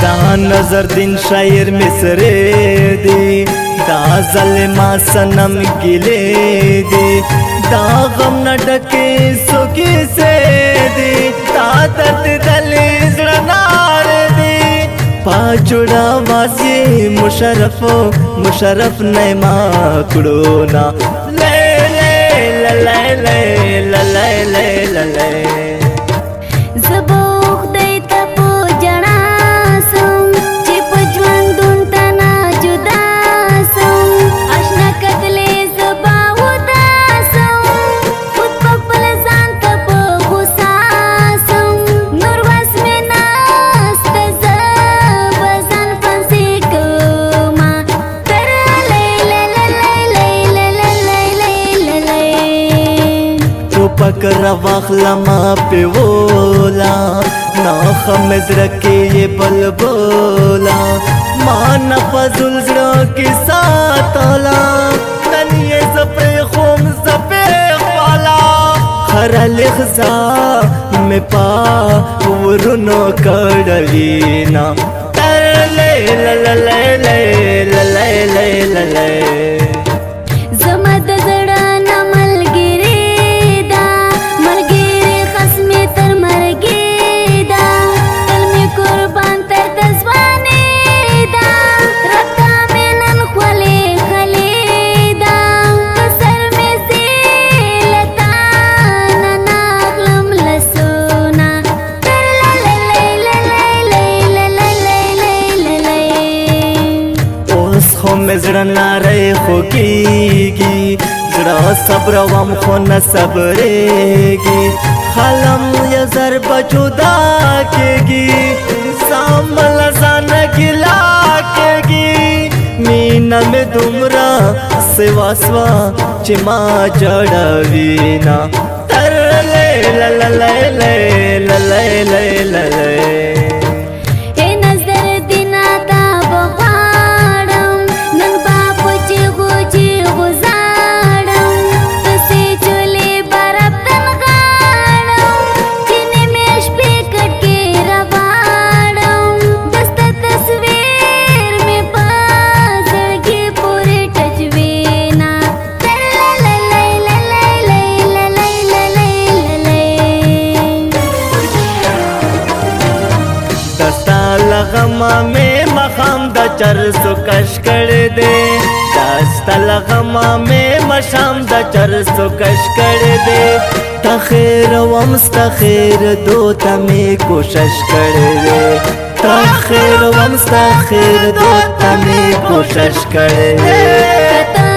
नजर दिन शायर मिसरे दी दा ज़ल्मा सनम गिले दी दा गम न डके सुखी से दी दा दर्द दले ज़नार दी पाचुड़ा वासी मुशरफ नैमा कुड़ोना ले ले ले ले ले ले ले ले ले पकड़ा वाखलमा पे वोला ना खमज रखे ये बल बोला माना फजुल जरा के साथ ओला तनिए सपे खुम सपे वाला खरा लिखजा में पा वरुनो कड़लीना ले ले ले ले ले ले ले ले में जरा नारे खोकीगी जरा सब्र वम खो न सबरेगी हलम ये जर बजुदा केगी सामल सन गिला केगी मीना में दुमरा सेवासवा चिमा जड़वीना तर ले ले ले ले ले ले ले ले लगमा में मखाम द चरसो कश कर दे दस्ता लगमा में मशाम द चरसो कश कर दे तखैर वमस्तखैर दो तमें कोशिश कर दे तखैर वमस्तखैर दो तमें कोशिश कर दे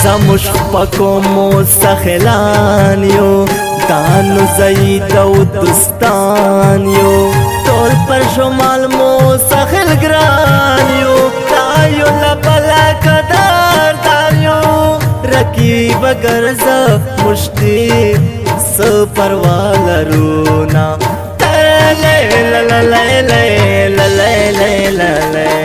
زموش پکو موسخلانیو دانو زید و دستانیو طول پر شمال موسخل گرانیو تایو لبلا قدر دانیو رکیب گرز مشتی سپروال رونا لے لے لے لے لے لے لے لے لے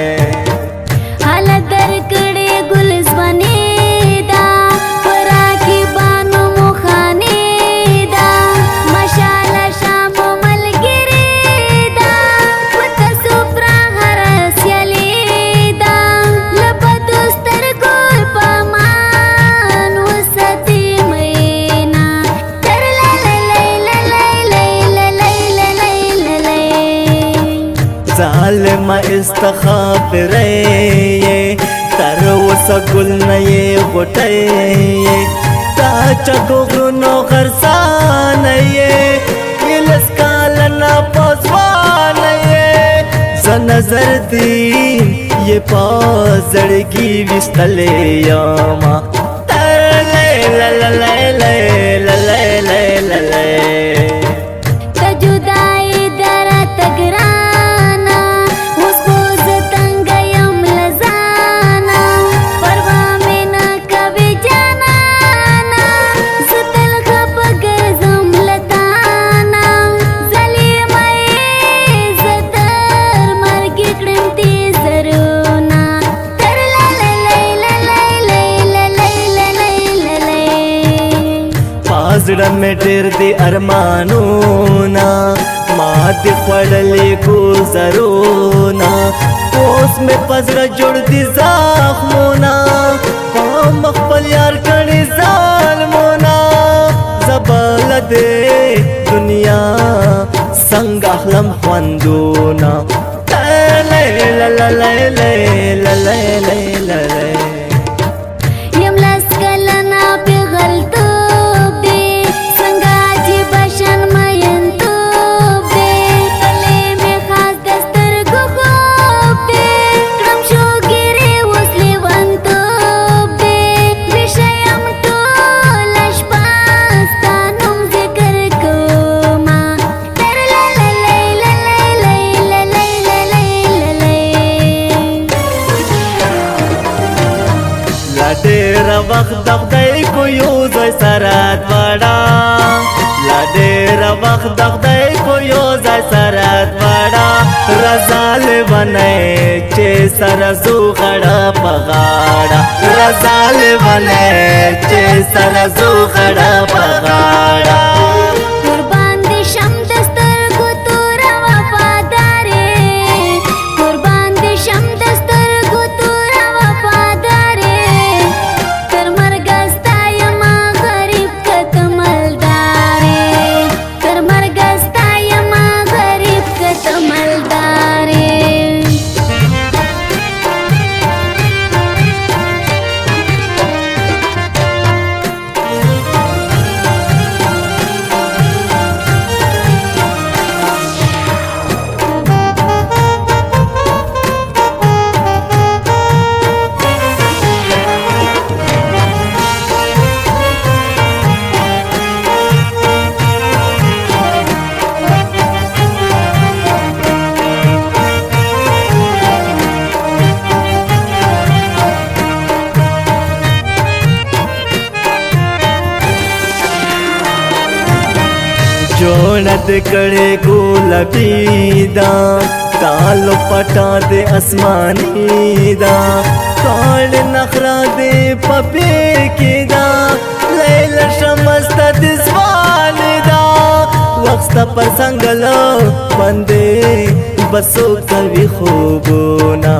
ظالم استخاف रे तर سګل نه یې غټۍ تا چکو غرونو غرسانه یې لس کالنه په ځوانه یې زه نظر دي یې په زړګي ویستلی یمه ته جدایي ده راته ګرانه اوس خو زه تنګه یم له ځانه پروا مې نه کوې جانانه زه تل خفه ګرځم له تانه ظالمه یې زه تر مرګې کړم تیزرونه تر زړه مې ډېر دي ارمانونه ما دې خوړلې ګوزرونه اوس مې په زړه جوړ دي زخمونه په مخ خپل یار کړي ظالمونه زه به له دې دنیا څنګه اخلم خوندونه یم لس کلنه پیغلتوب دی څنګه عجیبه شان مینتوب دی تلې مې خاص د سترګو خوب دی کړم شوګیرې اوس لیونتوب دی ویښه یم ټوله شپه ستا نوم ذکر کومه لا ډېر وخت د خدای کو یو ځای سره دواړه لا ډېر وخت د خدای کو یو ځای سره دواړه رضا لیونی چې سره ځو غاړه په غاړه رضا لیونی چې سره ځو غاړه په غاړه قربان دې شم د سترګو توره وفادارې قربان دې شم د سترګو توره وفادارې تر مرګه ستا یمه غریب که ته مالدارې تر مرګه ستا یمه غریب که ته مالدارې جوړه دې کړې ګلابي دا تالو پټا دې اسماني دا کاڼ نخرا دې پپې کې دا لیلا شمست دې ځواني دا وخت پر څنګلو باندې بسو کوي خوبونه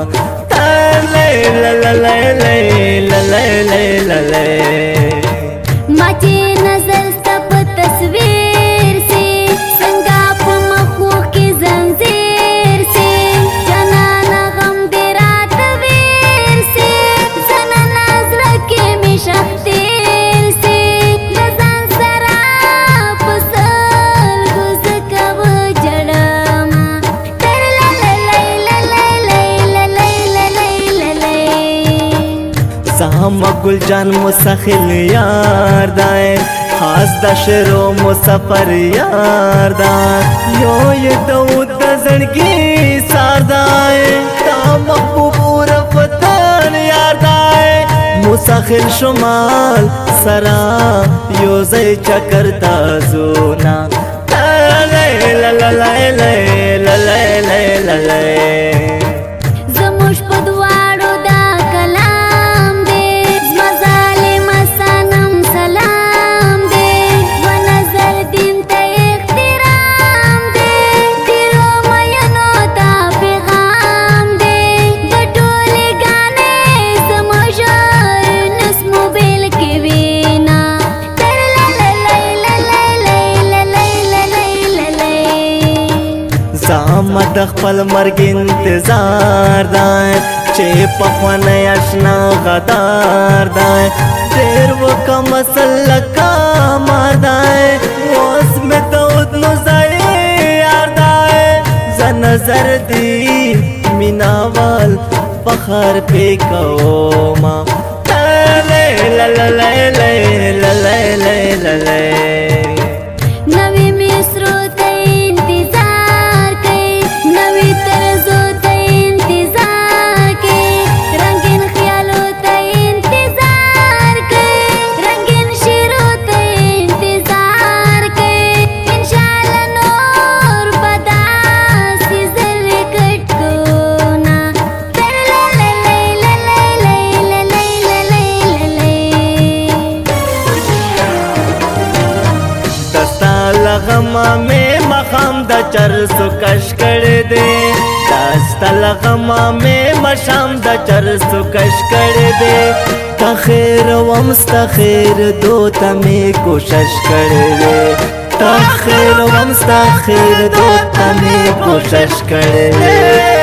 ما چې نظر ستا په تصویر سي څنګه په مخو کې زنځیر سي جانانه غم دې راته ویر سي زنانه زړه کې مې شخ تیر سي له ځان سره په سترګو زه کوه جړمه ساما گل جان مسخل یار دائے خاص دا شروع مسافر یار دائے یو یہ دود دا زنگی سار دائے تا محبوب رفتان یار دائے مسخل شمال سرا یو زی چکر تازونا زموږ په دواړو دا کلام دی زما ظالمه سنم سلام دی و نظر دین ته احترام دی ډېرو مینو ته پیغام دی د ټولې ګانې زموږ نس موبایل کې وینا زما د خپل مرګ انتظار دی چې پخوان آشنا غدار دی ډېر وکم مسلکا مار دی اوس مې دود نو ځای یار دی زه نظر دی میناوال فخر پې کوما نوی مصرو ته انتظار کوي نوی طرزو ته انتظار کوي رنگین خیالو ته انتظار کوي رنگین شیرو ته انتظار کوي انشاءالله نور بداسي زر کټ کو نا لغما میں مخام دا چرسو کش کر دے داستا لغما میں مشام دا چرسو کش کر دے تخیر ومستا خیر دوتا میں کوشش کر دے تخیر ومستا خیر دوتا میں کوشش کر دے